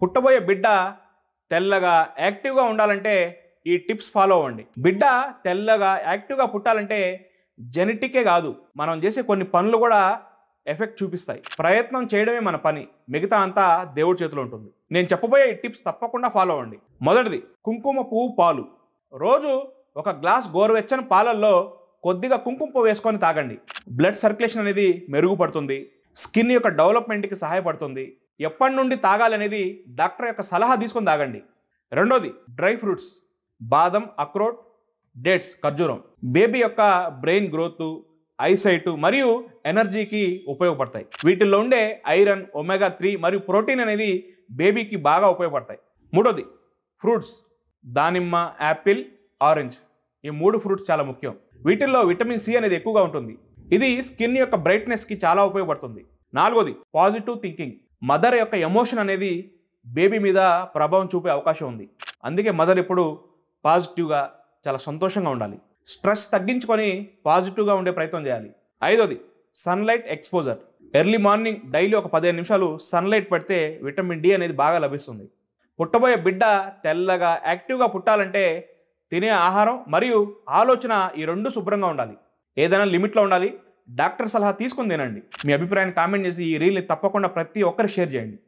పుట్టబోయే బిడ్డ తెల్లగా యాక్టివ్గా ఉండాలంటే ఈ టిప్స్ ఫాలో అవ్వండి. బిడ్డ తెల్లగా యాక్టివ్గా పుట్టాలంటే జెనెటికే కాదు, మనం చేసే కొన్ని పనులు కూడా ఎఫెక్ట్ చూపిస్తాయి. ప్రయత్నం చేయడమే మన పని, మిగతా అంతా దేవుడి చేతిలో ఉంటుంది. నేను చెప్పబోయే ఈ టిప్స్ తప్పకుండా ఫాలో అవ్వండి. మొదటిది, కుంకుమ పువ్వు పాలు. రోజు ఒక గ్లాస్ గోరువెచ్చని పాలల్లో కొద్దిగా కుంకుమ పువ్వు వేసుకొని తాగండి. బ్లడ్ సర్క్యులేషన్ అనేది మెరుగుపడుతుంది, స్కిన్ యొక్క డెవలప్మెంట్కి సహాయపడుతుంది. ఎప్పటి నుండి తాగాలి అనేది డాక్టర్ యొక్క సలహా తీసుకొని తాగండి. రెండోది, డ్రై ఫ్రూట్స్. బాదం, అక్రోట్, డేట్స్, ఖర్జూరం బేబీ యొక్క బ్రెయిన్ గ్రోత్, ఐసైట్ మరియు ఎనర్జీకి ఉపయోగపడతాయి. వీటిల్లో ఉండే ఐరన్, ఒమేగా 3 మరియు ప్రోటీన్ అనేది బేబీకి బాగా ఉపయోగపడతాయి. మూడోది, ఫ్రూట్స్. దానిమ్మ, యాపిల్, ఆరెంజ్, ఈ 3 ఫ్రూట్స్ చాలా ముఖ్యం. వీటిల్లో విటమిన్ సి అనేది ఎక్కువగా ఉంటుంది. ఇది స్కిన్ యొక్క బ్రైట్నెస్కి చాలా ఉపయోగపడుతుంది. నాలుగోది, పాజిటివ్ థింకింగ్. మదర్ యొక్క ఎమోషన్ అనేది బేబీ మీద ప్రభావం చూపే అవకాశం ఉంది. అందుకే మదర్ ఎప్పుడు పాజిటివ్గా, చాలా సంతోషంగా ఉండాలి. స్ట్రెస్ తగ్గించుకొని పాజిటివ్గా ఉండే ప్రయత్నం చేయాలి. ఐదోది, sunlight exposure. Early morning daily ఒక 15 నిమిషాలు సన్లైట్ పెడితే విటమిన్ డి అనేది బాగా లభిస్తుంది. పుట్టబోయే బిడ్డ తెల్లగా యాక్టివ్గా పుట్టాలంటే తినే ఆహారం మరియు ఆలోచన ఈ రెండు శుభ్రంగా ఉండాలి. ఏదైనా లిమిట్లో ఉండాలి. డాక్టర్ సలహా తీసుకొని తినండి. మీ అభిప్రాయాన్ని కామెంట్ చేసి ఈ రీల్ని తప్పకుండా ప్రతి ఒక్కరికి షేర్ చేయండి.